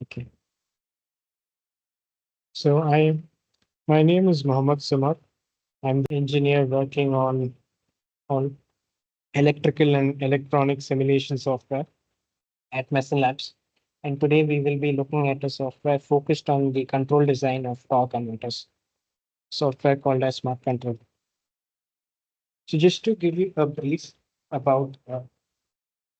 Okay. So my name is Mohammed Samad. I'm the engineer working on electrical and electronic simulation software at Meson Labs. And today we will be looking at a software focused on the control design of power converters, software called as SmartCtrl. So just to give you a brief about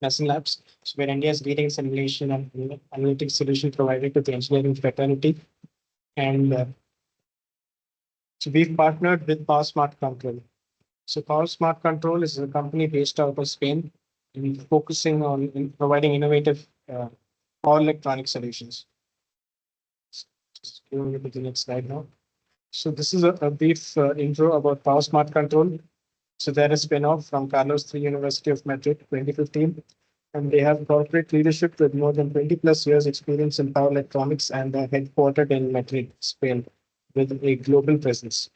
Meson Labs, so we're India's leading simulation and analytics solution provider to the engineering fraternity. And so we've partnered with Power Smart Control. So Power Smart Control is a company based out of Spain, and focusing on providing innovative power electronic solutions. Just going to the next slide now. So this is a brief intro about Power Smart Control. So they're a spin-off from Carlos III University of Madrid, 2015, and they have corporate leadership with more than 20 plus years experience in power electronics, and they're headquartered in Madrid, Spain, with a global presence.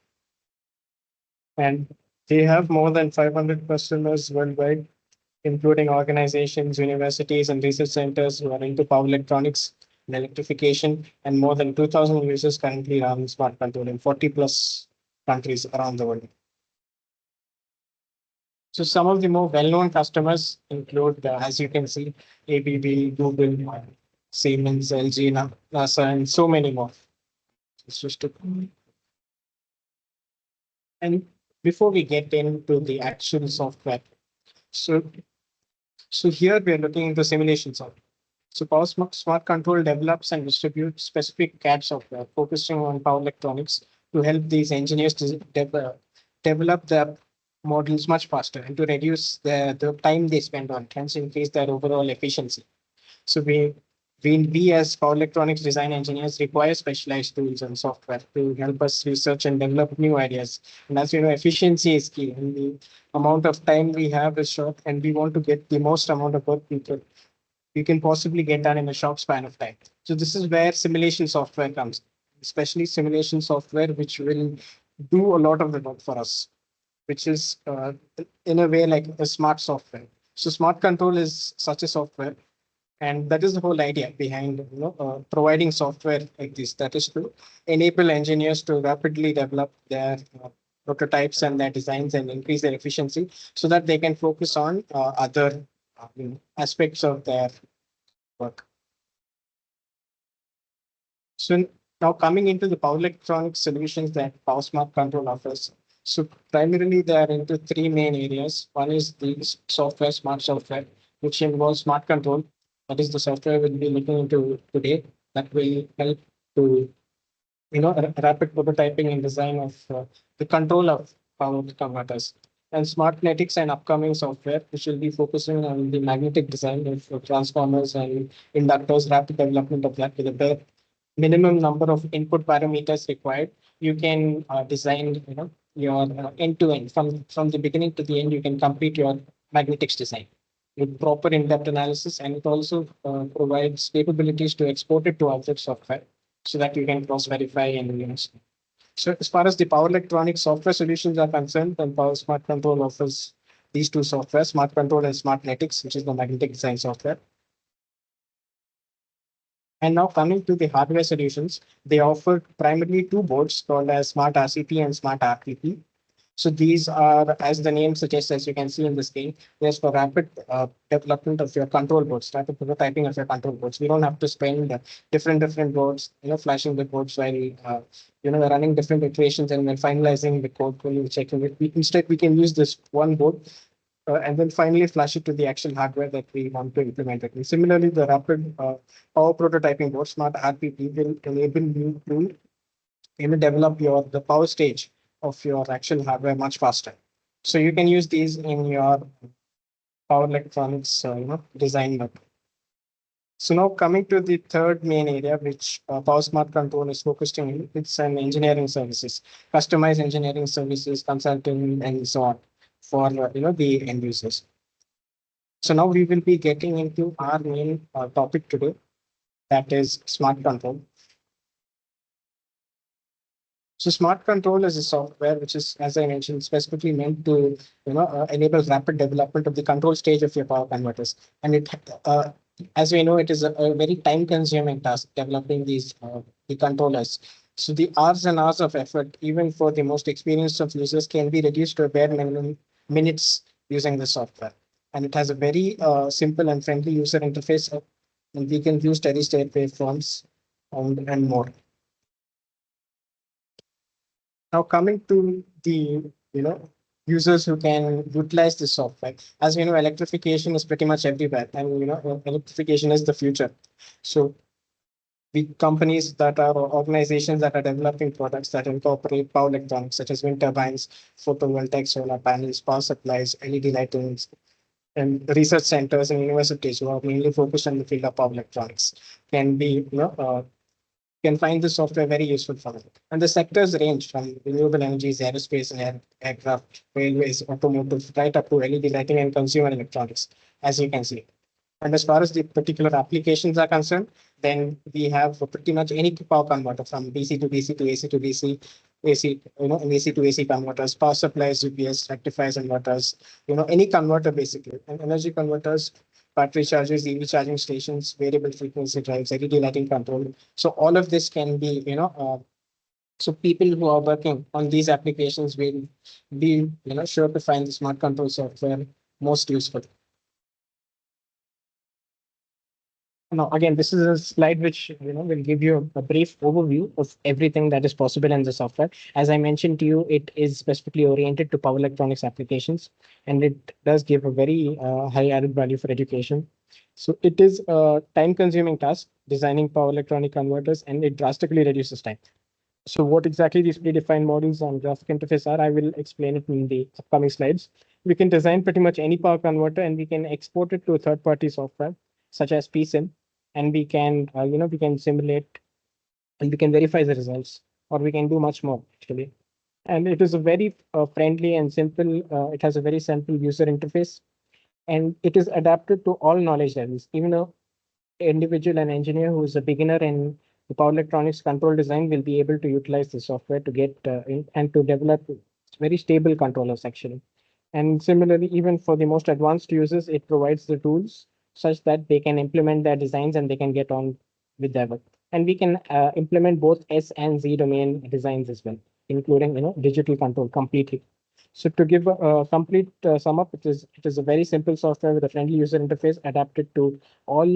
And they have more than 500 customers worldwide, including organizations, universities, and research centers who are into power electronics and electrification, and more than 2,000 users currently run smart control in 40 plus countries around the world. So some of the more well-known customers include, as you can see, ABB, Google, Siemens, LG, NASA, and so many more. It's just a... And before we get into the actual software, so here we are looking into simulation software. So Power Smart Control develops and distributes specific CAD software focusing on power electronics to help these engineers to develop their models much faster and to reduce the time they spend on, hence increase their overall efficiency. So we as power electronics design engineers require specialized tools and software to help us research and develop new ideas. And as you know, efficiency is key, and the amount of time we have is short, and we want to get the most amount of work we can possibly get done in a short span of time. So this is where simulation software comes, especially simulation software, which will do a lot of the work for us, which is in a way like a smart software. So smart control is such a software, and that is the whole idea behind providing software like this. That is to enable engineers to rapidly develop their prototypes and their designs and increase their efficiency, so that they can focus on other aspects of their work. So now coming into the power electronic solutions that Power Smart Control offers. So primarily they are into three main areas. One is the software, smart software, which involves smart control. That is the software we'll be looking into today, that will help to rapid prototyping and design of the control of power converters. And SmartNetics and upcoming software, which will be focusing on the magnetic design of transformers and inductors, rapid development of that with a bare minimum number of input parameters required. You can design, your end to end from the beginning to the end. You can complete your magnetics design with proper in-depth analysis, and it also provides capabilities to export it to object software so that you can cross-verify and So as far as the power electronic software solutions are concerned, then Power Smart Control offers these two software, Smart Control and SmartNetics, which is the magnetic design software. And now coming to the hardware solutions, they offer primarily two boards called as Smart RCP and Smart RTP. So these are, as the name suggests, as you can see in the screen, there's for rapid development of your control boards, rapid prototyping of your control boards. We don't have to spend different boards, flashing the boards while, we're running different iterations and then finalizing the code when we're checking it. Instead, we can use this one board and then finally flash it to the actual hardware that we want to implement it. And similarly, the rapid power prototyping board, Smart RPP, will enable you to develop the power stage of your actual hardware much faster. So you can use these in your power electronics design work. So now coming to the third main area, which Power Smart Control is focused on, it's an engineering services, customized engineering services, consulting, and so on for the end users. So now we will be getting into our main topic today, that is smart control. So smart control is a software which is, as I mentioned, specifically meant to enable rapid development of the control stage of your power converters, and As we know, it is a very time-consuming task developing these the controllers. So the hours and hours of effort, even for the most experienced of users, can be reduced to a bare minimum minutes using the software. And it has a very simple and friendly user interface, and we can use steady-state waveforms and more. Now coming to the users who can utilize this software. As we know, electrification is pretty much everywhere, and electrification is the future. So the companies that are or organizations that are developing products that incorporate power electronics, such as wind turbines, photovoltaic solar panels, power supplies, LED lightings, and research centers and universities who are mainly focused on the field of power electronics, can be can find the software very useful for them. And the sectors range from renewable energies, aerospace, and aircraft, railways, automotive, right up to LED lighting and consumer electronics, as you can see. And as far as the particular applications are concerned, then we have pretty much any power converter from DC to DC to AC to DC, AC, and AC to AC converters, power supplies, UPS, rectifiers, inverters, any converter basically, and energy converters, battery chargers, EV charging stations, variable frequency drives, LED lighting control. So all of this can be, so people who are working on these applications will be, sure to find the smart control software most useful. Now, again, this is a slide which will give you a brief overview of everything that is possible in the software. As I mentioned to you, it is specifically oriented to power electronics applications, and it does give a very high added value for education. So it is a time-consuming task designing power electronic converters, and it drastically reduces time. So what exactly these predefined models on graphic interface are, I will explain it in the upcoming slides. We can design pretty much any power converter, and we can export it to a third-party software such as PSIM, and we can we can simulate and we can verify the results, or we can do much more actually. And it is a very friendly and simple. It has a very simple user interface, and it is adapted to all knowledge levels. Even a individual and engineer who is a beginner in the power electronics control design will be able to utilize the software to get in and to develop very stable controllers actually. And similarly, even for the most advanced users, it provides the tools such that they can implement their designs and they can get on with their work. And we can implement both S and Z domain designs as well, including digital control completely. So to give a complete sum up, it is a very simple software with a friendly user interface adapted to all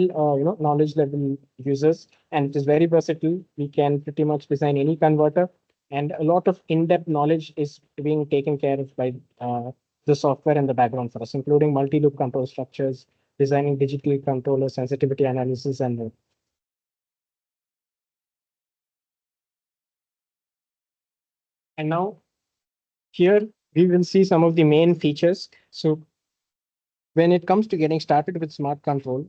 knowledge level users, and it is very versatile. We can pretty much design any converter, and a lot of in-depth knowledge is being taken care of by the software in the background for us, including multi-loop control structures, designing digital controller sensitivity analysis, and more. And now here we will see some of the main features. So when it comes to getting started with smart control,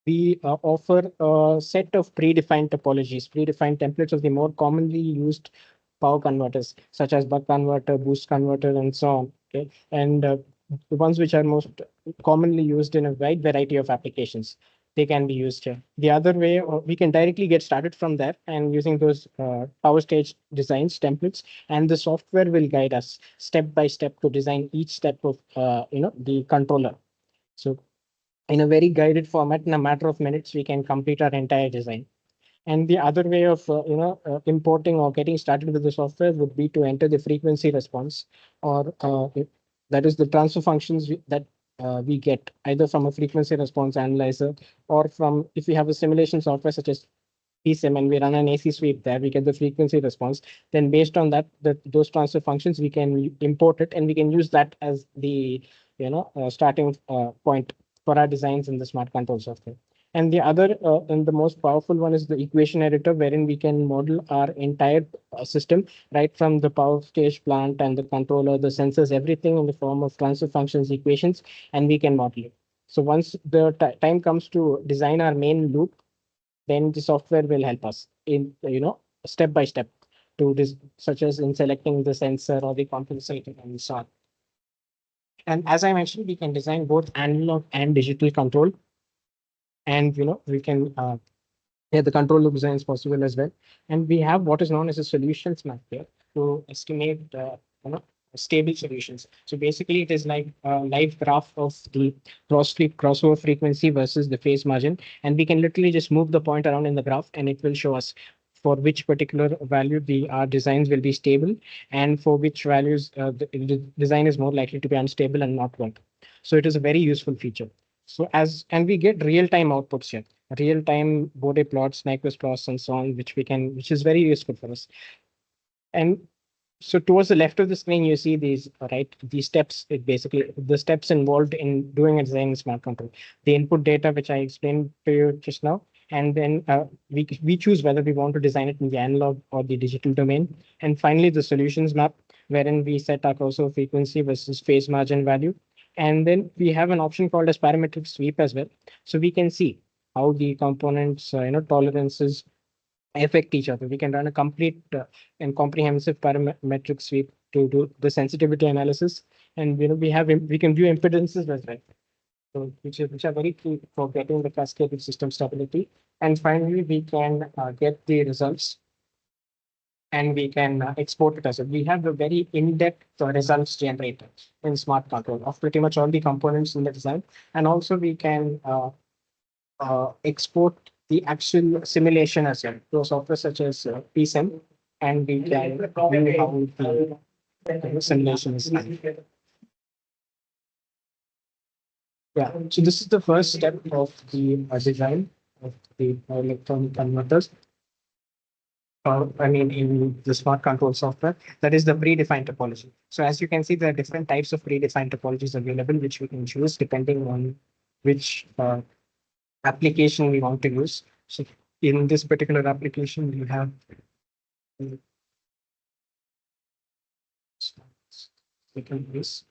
we offer a set of predefined topologies, predefined templates of the more commonly used power converters, such as buck converter, boost converter, and so on. Okay, and the ones which are most commonly used in a wide variety of applications, they can be used here. The other way, we can directly get started from there and using those power stage designs templates, and the software will guide us step by step to design each step of the controller. So in a very guided format, in a matter of minutes, we can complete our entire design. And the other way of importing or getting started with the software would be to enter the frequency response, or that is the transfer functions that we get either from a frequency response analyzer, or from, if we have a simulation software such as PSIM and we run an AC sweep there, we get the frequency response. Then based on that, those transfer functions, we can import it and we can use that as the starting point for our designs in the smart control software. And the other and the most powerful one is the equation editor, wherein we can model our entire system, right from the power stage plant and the controller, the sensors, everything in the form of transfer functions equations, and we can model it. So once the time comes to design our main loop, then the software will help us in step by step to this, such as in selecting the sensor or the compensator and so on. And as I mentioned, we can design both analog and digital control, and we can the control loop design is possible as well. And we have what is known as a solutions map here to estimate stable solutions. So basically, it is like a live graph of the crossover frequency versus the phase margin, and we can literally just move the point around in the graph, and it will show us for which particular value the our designs will be stable, and for which values the design is more likely to be unstable and not work. So it is a very useful feature. So and we get real-time outputs here, real-time Bode plots, Nyquist plots, and so on, which is very useful for us. And so towards the left of the screen, you see these steps. It basically the steps involved in doing a design in smart control. The input data, which I explained to you just now, and then we choose whether we want to design it in the analog or the digital domain. And finally, the solutions map, wherein we set our crossover frequency versus phase margin value. And then we have an option called as parametric sweep as well. So we can see how the components, tolerances affect each other. We can run a complete and comprehensive parametric sweep to do the sensitivity analysis, and we can view impedances as well. So which are very key for getting the cascaded system stability. And finally, we can get the results, and we can export it as well. We have a very in-depth results generator in smart control of pretty much all the components in the design, and also we can export the actual simulation as well to software such as PSM, and we can view how the simulation is done. Yeah, so this is the first step of the design of the electronic converters. In the smart control software, that is the predefined topology. So as you can see, there are different types of predefined topologies available, which we can choose depending on which application we want to use. So in this particular application, you have second use.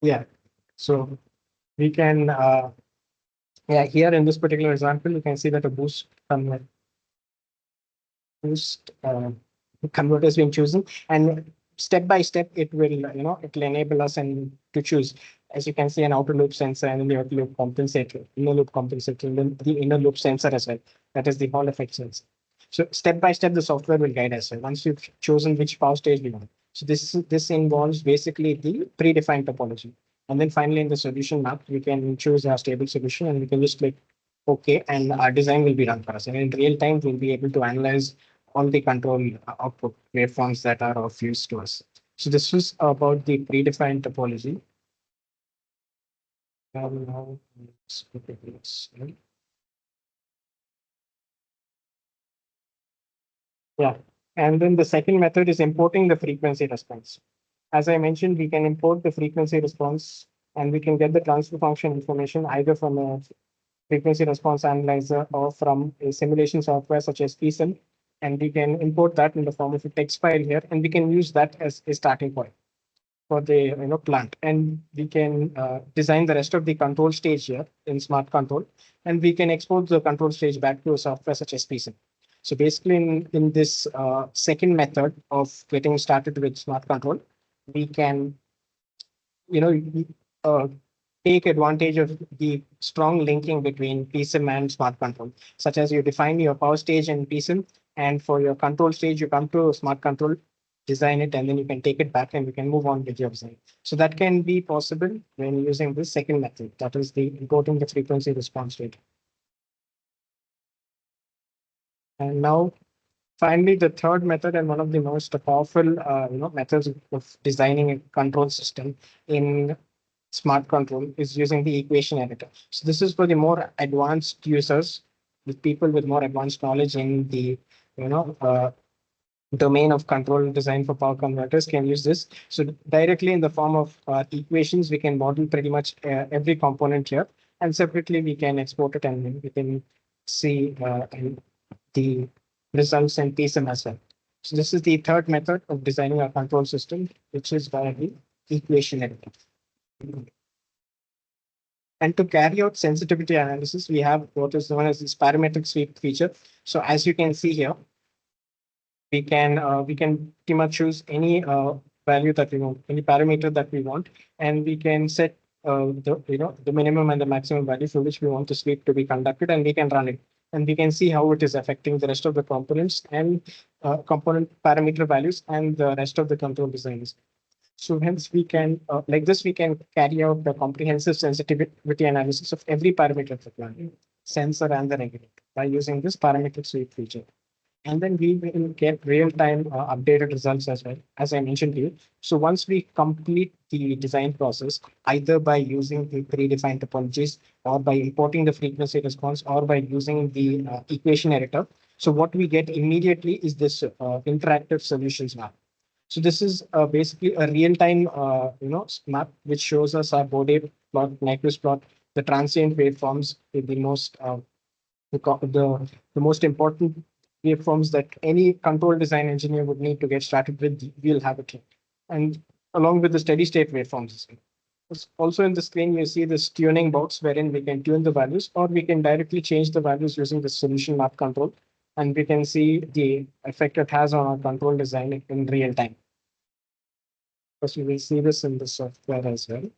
Yeah, so we can here in this particular example, you can see that a boost converter is being chosen, and step by step it will it will enable us and to choose, as you can see, an outer loop sensor and the outer loop compensator, and then the inner loop sensor as well. That is the Hall effect sensor. So step by step the software will guide us once you've chosen which power stage we want. So this involves basically the predefined topology, and then finally in the solution map we can choose our stable solution, and we can just click OK, and our design will be run for us, and in real time we'll be able to analyze all the control output waveforms that are of use to us. So this was about the predefined topology. Now let's look at this. Yeah, and then the second method is importing the frequency response. As I mentioned, we can import the frequency response, and we can get the transfer function information either from a frequency response analyzer or from a simulation software such as PSM, and we can import that in the form of a text file here, and we can use that as a starting point for the plant, and we can design the rest of the control stage here in smart control, and we can export the control stage back to a software such as PSM. So basically, in this second method of getting started with smart control, we can uh, take advantage of the strong linking between PSIM and smart control, such as you define your power stage in PSIM, and for your control stage, you come to smart control, design it, and then you can take it back and you can move on with your design. So that can be possible when using this second method, that is the importing the frequency response data. And now, finally, the third method and one of the most powerful methods of designing a control system in smart control is using the equation editor. So this is for the more advanced users, with people with more advanced knowledge in the domain of control design for power converters can use this. So directly in the form of equations, we can model pretty much every component here, and separately we can export it, and we can see the results and PSM as well. So this is the third method of designing a control system, which is via the equation editor. And to carry out sensitivity analysis, we have what is known as this parametric sweep feature. So as you can see here, we can pretty much choose any value that we want, any parameter that we want, and we can set the minimum and the maximum value for which we want the sweep to be conducted, and we can run it. And we can see how it is affecting the rest of the components and component parameter values and the rest of the control designs. So hence we can, like this, we can carry out the comprehensive sensitivity analysis of every parameter of the plant, sensor and the regulator by using this parametric sweep feature. And then we will get real-time updated results as well, as I mentioned to you. So once we complete the design process, either by using the predefined topologies or by importing the frequency response or by using the equation editor, so what we get immediately is this interactive solutions map. So this is basically a real-time, map which shows us our Bode plot, Nyquist plot, the transient waveforms with the most the most important waveforms that any control design engineer would need to get started with. We'll have it here, and along with the steady state waveforms as well. Also in the screen, you see this tuning box wherein we can tune the values, or we can directly change the values using the solution map control, and we can see the effect it has on our control design in real time. Because you will see this in the software as well.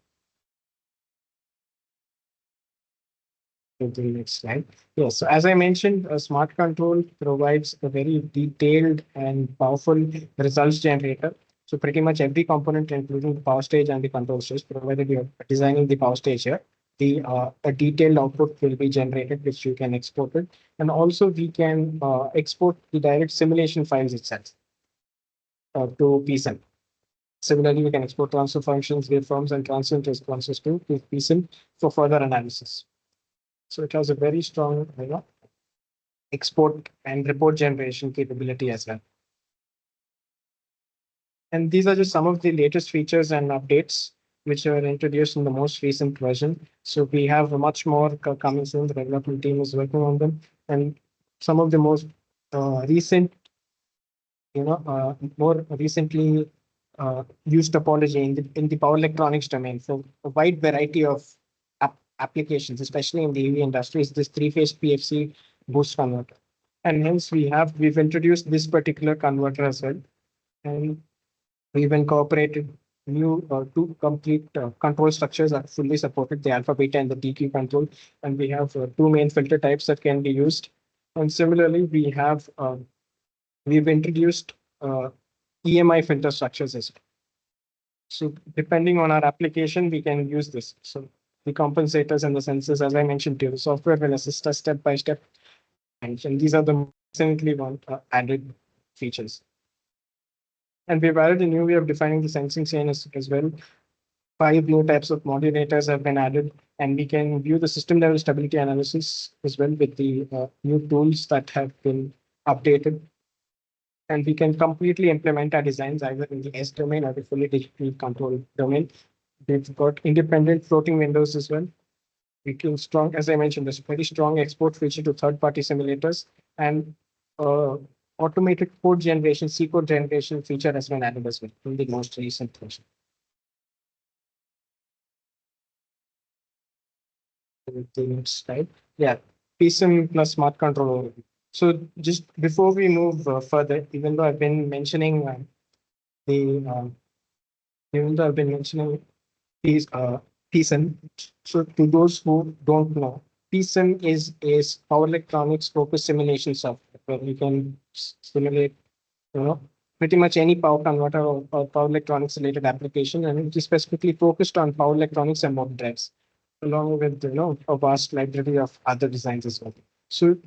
To the next slide. Yes, so as I mentioned, Smart Control provides a very detailed and powerful results generator. So pretty much every component, including the power stage and the control stage, provided you're designing the power stage here, the a detailed output will be generated, which you can export it. And also we can export the direct simulation files itself to PSM. Similarly, we can export transfer functions, waveforms, and transient responses to PSM for further analysis. So it has a very strong, export and report generation capability as well. And these are just some of the latest features and updates which were introduced in the most recent version. So we have much more coming soon. The development team is working on them, and some of the most recent, more recently used topology in the power electronics domain for a wide variety of applications, especially in the EV industry, is this three-phase PFC boost converter. And hence we've introduced this particular converter as well. And we've incorporated new two complete control structures that are fully supported, the alpha, beta, and the DQ control. And we have two main filter types that can be used. And similarly, we've introduced EMI filter structures as well. So depending on our application, we can use this. So the compensators and the sensors, as I mentioned to you, the software will assist us step by step. And these are the recently added features. And we've added a new way of defining the sensing chain as well. 5 new types of modulators have been added, and we can view the system level stability analysis as well with the new tools that have been updated. And we can completely implement our designs either in the S domain or the fully digital control domain. We've got independent floating windows as well. We can strong, as I mentioned, there's a very strong export feature to third-party simulators, and automated code generation, C code generation feature has been added as well in the most recent version. The next slide. Yeah, PSM plus smart control overview. So just before we move further, even though I've been mentioning these PSM, so to those who don't know, PSM is a power electronics focused simulation software where you can simulate, pretty much any power converter or power electronics related application, and it is specifically focused on power electronics and motor drives, along with a vast library of other designs as well. So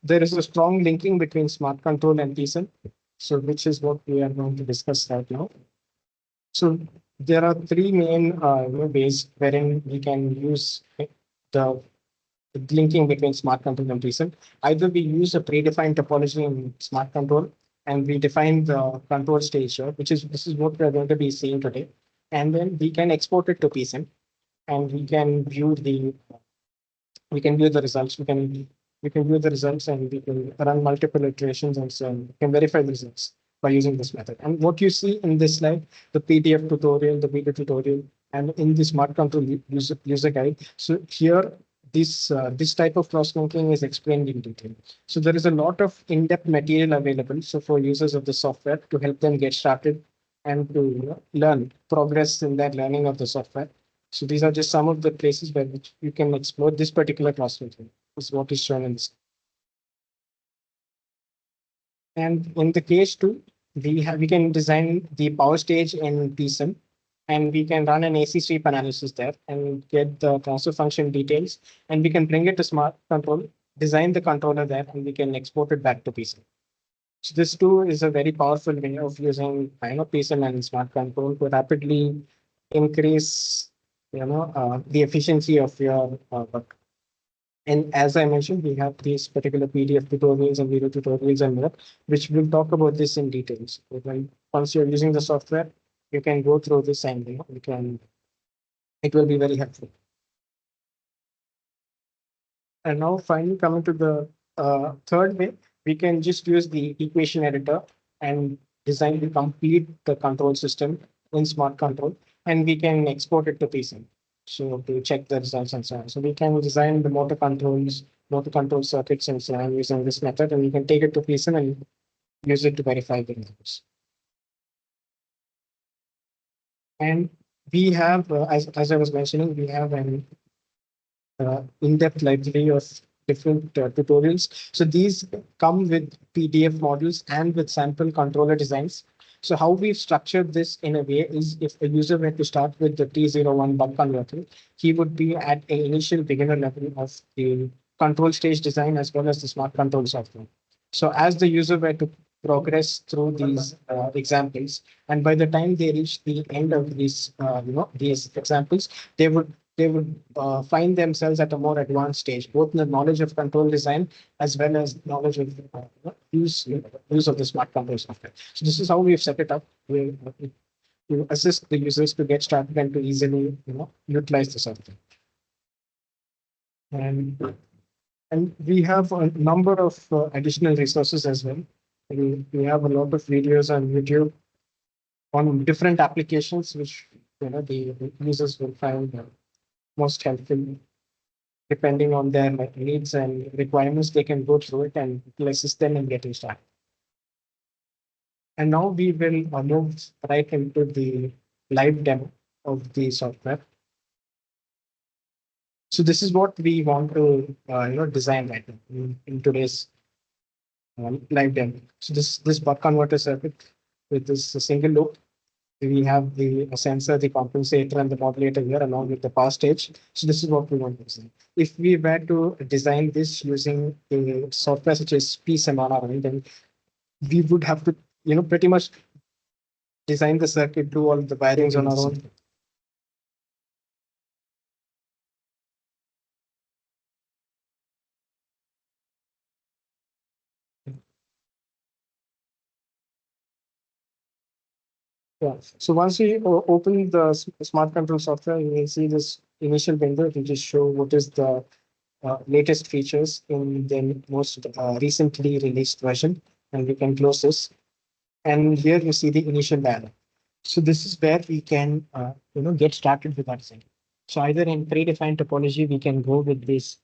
there is a strong linking between smart control and PSM, so which is what we are going to discuss right now. So there are 3 main ways wherein we can use the linking between smart control and PSM. Either we use a predefined topology in smart control, and we define the control stage here, this is what we're going to be seeing today. And then we can export it to PSM, and we can view the results. We can view the results, and we can run multiple iterations, and so we can verify the results by using this method. And what you see in this slide, the PDF tutorial, the video tutorial, and in the smart control user guide. So here, this type of cross-linking is explained in detail. So there is a lot of in-depth material available. So for users of the software to help them get started and to learn, progress in their learning of the software. So these are just some of the places where which you can explore this particular cross-filtering, is what is shown in this. And in the case two, we can design the power stage in PSIM, and we can run an AC sweep analysis there and get the transfer function details, and we can bring it to smart control, design the controller there, and we can export it back to PSIM. So this too is a very powerful way of using PSIM and smart control to rapidly increase the efficiency of your work. And as I mentioned, we have these particular PDF tutorials and video tutorials and more, which will talk about this in details. So once you're using the software, you can go through this and it will be very helpful. And now finally coming to the third way, we can just use the equation editor and design the complete the control system in smart control, and we can export it to PSIM. So to check the results and so on. So we can design the motor controls, motor control circuits and so on using this method, and we can take it to PSIM and use it to verify the results. And we have, as I was mentioning, we have an in-depth library of different tutorials. So these come with PDF models and with sample controller designs. So how we've structured this in a way is if a user were to start with the T01 buck converter, he would be at an initial beginner level of the control stage design as well as the smart control software. So as the user were to progress through these examples, and by the time they reach the end of these examples, they would find themselves at a more advanced stage, both in the knowledge of control design as well as knowledge of use of the smart control software. So this is how we've set it up. We to assist the users to get started and to easily utilize the software. And we have a number of additional resources as well. We have a lot of videos on YouTube on different applications, which the users will find most helpful. Depending on their needs and requirements, they can go through it and we'll assist them in getting started. And now we will move right into the live demo of the software. So this is what we want to design right now in today's live demo. So this buck converter circuit with this single loop. We have the sensor, the compensator, and the modulator here along with the power stage. So this is what we want to design. If we were to design this using the software such as PSIM on our own, then we would have to, pretty much design the circuit, do all the wirings on our own. Yeah. So once we open the smart control software, you will see this initial window. It will just show what is the latest features in the most recently released version, and we can close this. And here you see the initial dialog. So this is where we can get started with our design. So either in predefined topology, we can go with this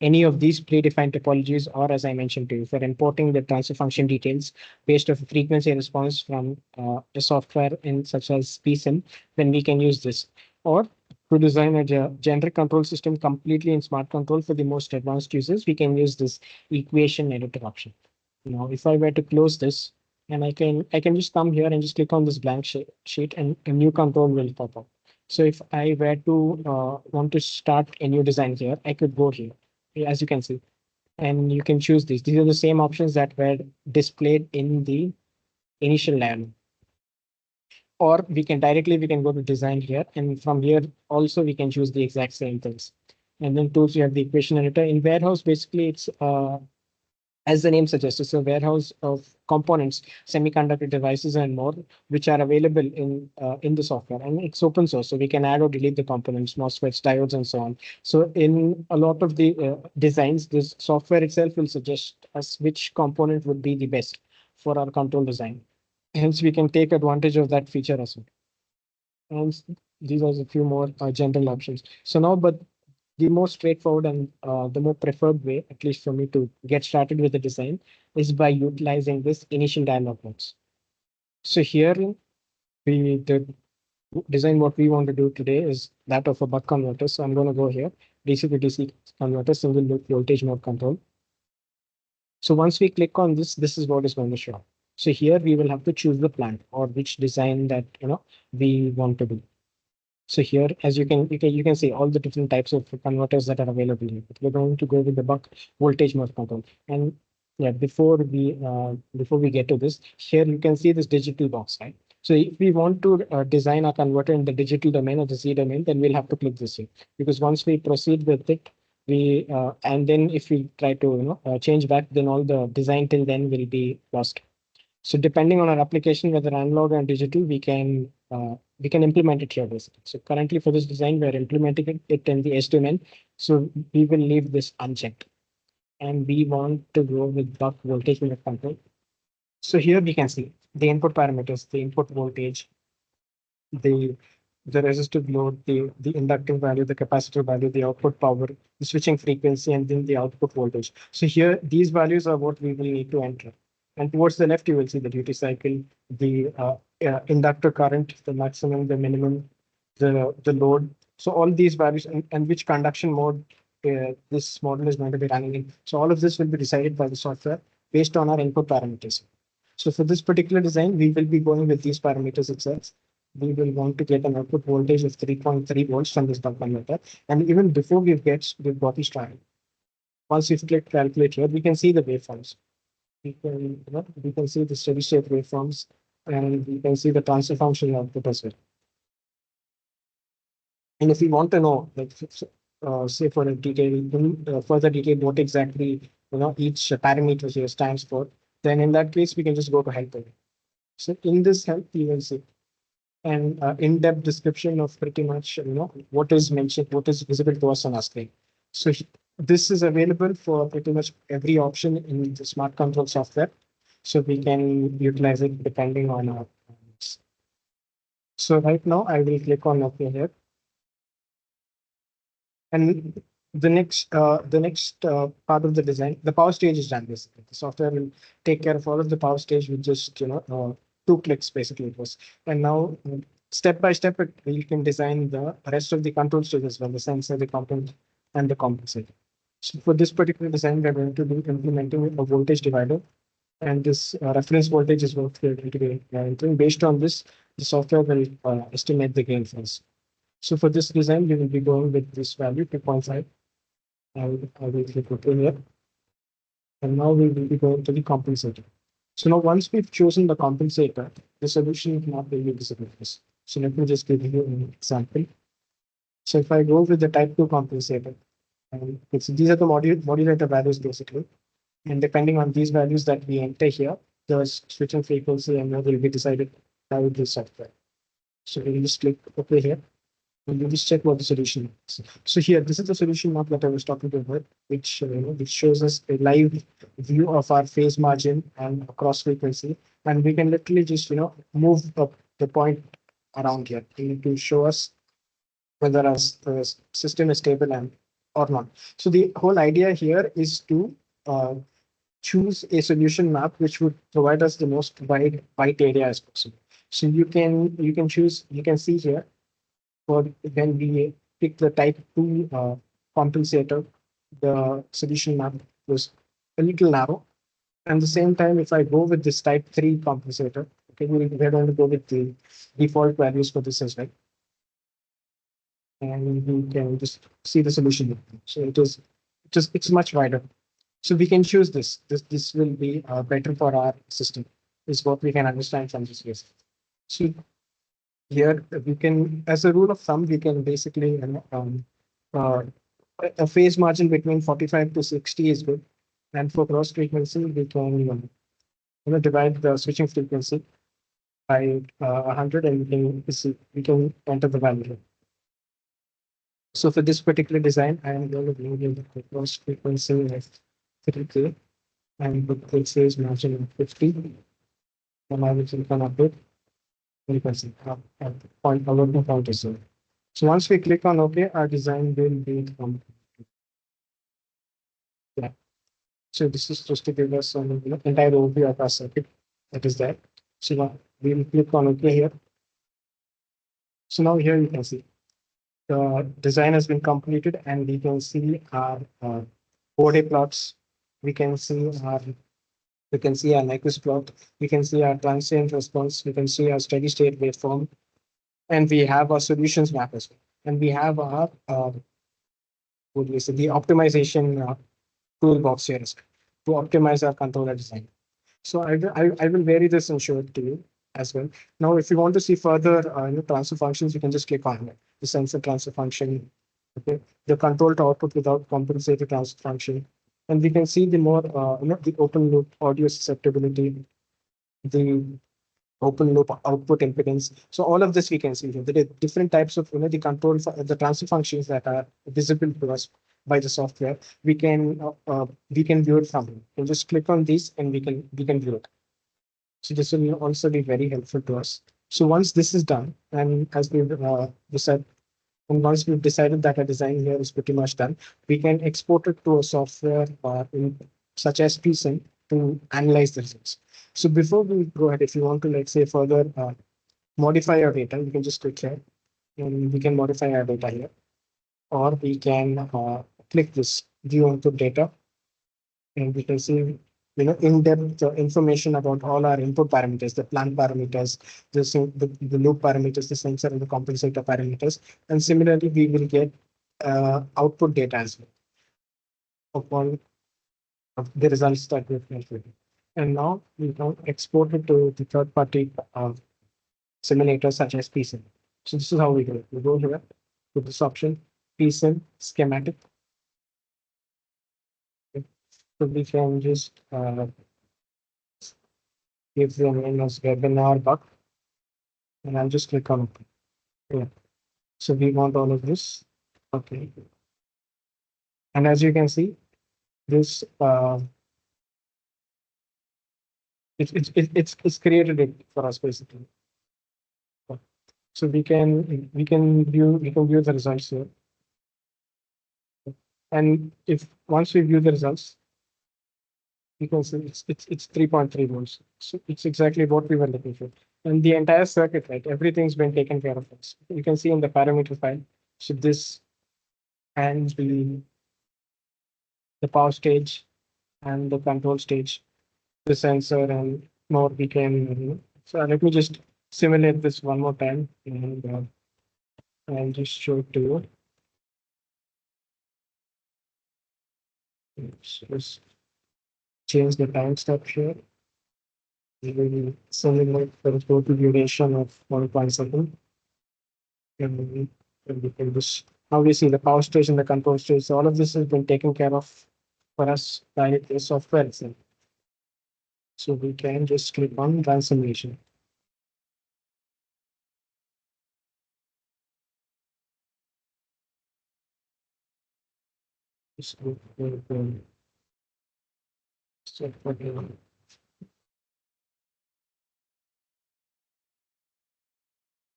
any of these predefined topologies, or as I mentioned to you, for importing the transfer function details based off frequency response from a software in such as PSIM, then we can use this. Or to design a generic control system completely in smart control for the most advanced users, we can use this equation editor option. Now, if I were to close this, and I can just come here and just click on this blank sheet, and a new control will pop up. So if I were to want to start a new design here, I could go here, as you can see, and you can choose these. These are the same options that were displayed in the initial dialog. Or we can go to design here, and from here also we can choose the exact same things. And then tools, you have the equation editor. In warehouse, basically it's as the name suggests, it's a warehouse of components, semiconductor devices, and more, which are available in the software. And it's open source, so we can add or delete the components, MOSFETs, diodes, and so on. So in a lot of the designs, this software itself will suggest us which component would be the best for our control design. Hence, we can take advantage of that feature as well. And these are a few more general options. So now, but the most straightforward and the more preferred way, at least for me to get started with the design, is by utilizing this initial dialog box. So here, the design what we want to do today is that of a buck converter. So I'm going to go here, DC to DC converter, single loop voltage mode control. So once we click on this, this is what is going to show. So here we will have to choose the plant or which design that we want to do. So here, as you can see all the different types of converters that are available here. But we're going to go with the buck voltage mode control. And yeah, before we get to this, here you can see this digital box, right? So if we want to design a converter in the digital domain or the Z domain, then we'll have to click this here, because once we proceed with it, we and then if we try to change back, then all the design till then will be lost. So depending on our application, whether analog and digital, we can implement it here basically. So currently for this design, we're implementing it in the S domain. So we will leave this unchecked, and we want to go with buck voltage meter control. So here we can see the input parameters, the input voltage, the the resistive load, the inductive value, the capacitor value, the output power, the switching frequency, and then the output voltage. So here, these values are what we will need to enter. And towards the left, you will see the duty cycle, the inductor current, the maximum, the minimum, the load. So all these values and which conduction mode this model is going to be running in. So all of this will be decided by the software based on our input parameters. So for this particular design, we will be going with these parameters itself. We will want to get an output voltage of 3.3 volts from this buck converter. And even before we've got this started. Once we click calculate here, we can see the waveforms. We can see the steady state waveforms, and we can see the transfer function output as well. And if we want to know, like, say for a further detail, what exactly each parameter here stands for, then in that case we can just go to help. So in this help, you will see an in-depth description of pretty much what is mentioned, what is visible to us on our screen. So this is available for pretty much every option in the SmartCtrl software. So we can utilize it depending on our needs. So right now I will click on OK here. And the next part of the design, the power stage is done basically. The software will take care of all of the power stage with just 2 clicks basically it was. And now step by step, you can design the rest of the control stage as well, the sensor, the component, and the compensator. So for this particular design, we're going to be implementing a voltage divider, and this reference voltage is what we're going to be entering. Based on this, the software will estimate the gain for us. So for this design, we will be going with this value 2.5. I will click OK here. And now we will be going to the compensator. So now once we've chosen the compensator, the solution cannot be visible. So let me just give you an example. So if I go with the type 2 compensator, and these are the modulator values basically. And depending on these values that we enter here, the switching frequency and will be decided by the software. So we will just click OK here. And we'll just check what the solution is. So here, this is the solution map that I was talking about, which which shows us a live view of our phase margin and cross frequency, and we can literally just move up the point around here to show us whether our system is stable and or not. So the whole idea here is to choose a solution map which would provide us the most wide area as possible. So you can choose. You can see here, for when we pick the type 2 compensator, the solution map was a little narrow. And at the same time, if I go with this type 3 compensator, okay, we're going to go with the default values for this as well. And we can just see the solution. So it's much wider. So we can choose this. This will be better for our system, is what we can understand from this case. So here we can, as a rule of thumb, we can basically a phase margin between 45 to 60 is good, and for cross frequency we can divide the switching frequency by 100, and we can enter the value. So for this particular design, I am going to bring the cross frequency of 3K and the phase margin of 50, and I will click on update. Frequency point is 0. So once we click on OK, our design will be complete. Yeah. So this is just to give us some entire overview of our circuit that is there. So now we will click on OK here. So now here you can see the design has been completed, and we can see our ODA plots. We can see our Nyquist plot. We can see our transient response. We can see our steady state waveform, and we have our solutions map as well. And we have our what do we say, the optimization toolbox here as well to optimize our controller design. So I will vary this and show it to you as well. Now, if you want to see further transfer functions, you can just click on it. The sensor transfer function, okay, the control to output without compensated transfer function, and we can see the more the open loop audio susceptibility, the open loop output impedance. So all of this we can see here. There are different types of the control the transfer functions that are visible to us by the software. We can view it from here. You can just click on these and we can view it. So this will also be very helpful to us. So once this is done, and as we've decided, and once we've decided that our design here is pretty much done, we can export it to a software such as PSC to analyze the results. So before we go ahead, if you want to, let's say, further modify your data, you can just click here and we can modify our data here. Or we can click this view input data, and we can see in-depth information about all our input parameters, the plant parameters, the loop parameters, the sensor and the compensator parameters. And similarly, we will get output data as well upon the results that we've calculated. And now we can export it to the third-party simulators such as PSIM. So this is how we do it. We go here to this option, PSIM schematic. So we can just give the name as webinar buck, and I'll just click on open. Yeah. So we want all of this. Okay. And as you can see, this it's created it for us basically. So we can view the results here. And if once we view the results, you can see it's 3.3 volts. So it's exactly what we were looking for. And the entire circuit, right? Everything's been taken care of. You can see in the parameter file. So this and the power stage and the control stage, the sensor and more we can. So let me just simulate this one more time, and I'll just show it to you. Let's change the time step here. We will simulate for a total duration of 1.7. And we can just now we see the power stage and the control stage. So all of this has been taken care of for us by the software itself. So we can just click on run simulation.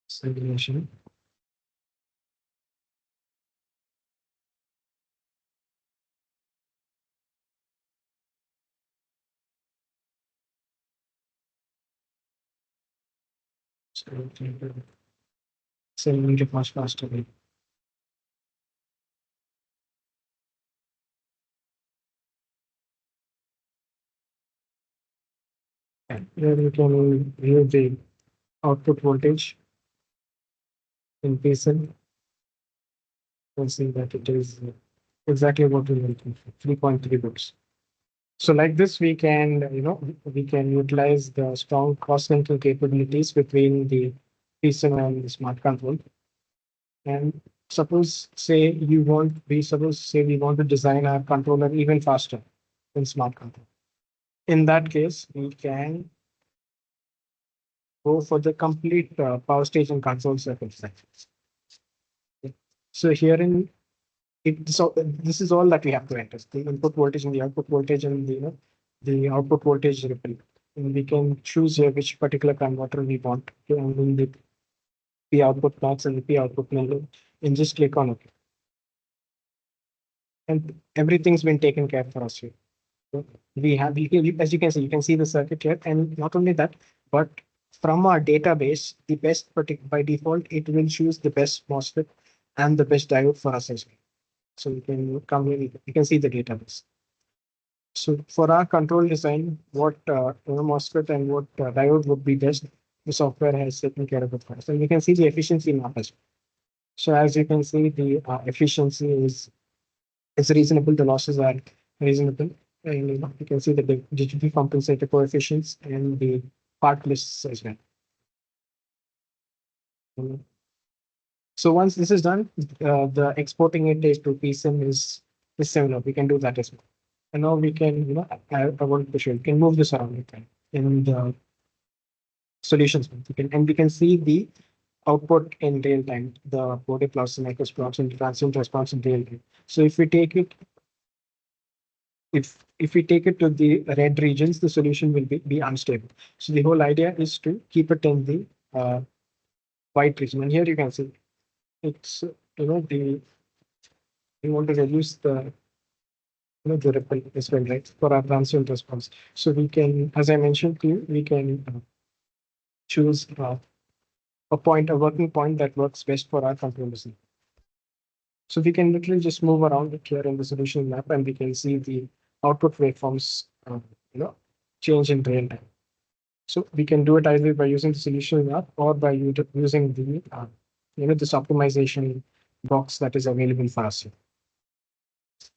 Simulation. So simulate much faster. Here you can view the output voltage in PSL. You can see that it is exactly what we're looking for, 3.3 volts. So like this, we can, we can utilize the strong cross-linking capabilities between the PSL and the smart control. And suppose say we want to design our controller even faster than smart control. In that case, we can go for the complete power stage and control circuit. So here in so this is all that we have to enter: the input voltage and the output voltage, and the output voltage ripple. And we can choose here which particular converter we want to handle the P output max and the P output min, and just click on OK. And everything's been taken care for us here. So we have, as you can see the circuit here, and not only that, but from our database, the best by default, it will choose the best MOSFET and the best diode for us as well. So you can come in, you can see the database. So for our control design, what MOSFET and what diode would be best, the software has taken care of it for us. And you can see the efficiency map as well. So as you can see, the efficiency is reasonable. The losses are reasonable. And you can see the digital compensator coefficients and the part lists as well. So once this is done, the exporting it to PSIM is similar. We can do that as well. And now we can, I want to show you can move this around in the solutions. We can see the output in real time, the body plots and echo plots and transient response in real time. So if we take it, if we take it to the red regions, the solution will be unstable. So the whole idea is to keep it in the white region. And here you can see it's we want to reduce the the ripple as well, right, for our transient response. So we can, as I mentioned to you, we can choose a working point that works best for our control design. So we can literally just move around it here in the solution map, and we can see the output waveforms, change in real time. So we can do it either by using the solution map or by using the this optimization box that is available for us here.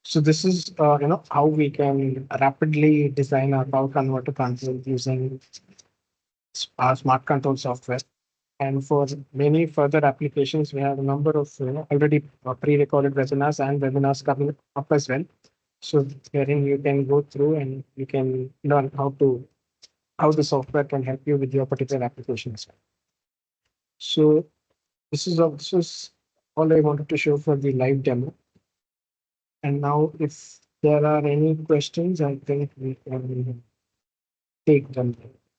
So this is how we can rapidly design our power converter control using our smart control software. And for many further applications, we have a number of already pre-recorded webinars and webinars coming up as well. So wherein you can go through and you can learn how the software can help you with your particular application as well. So this is all I wanted to show for the live demo. And now, if there are any questions, I think we can take them.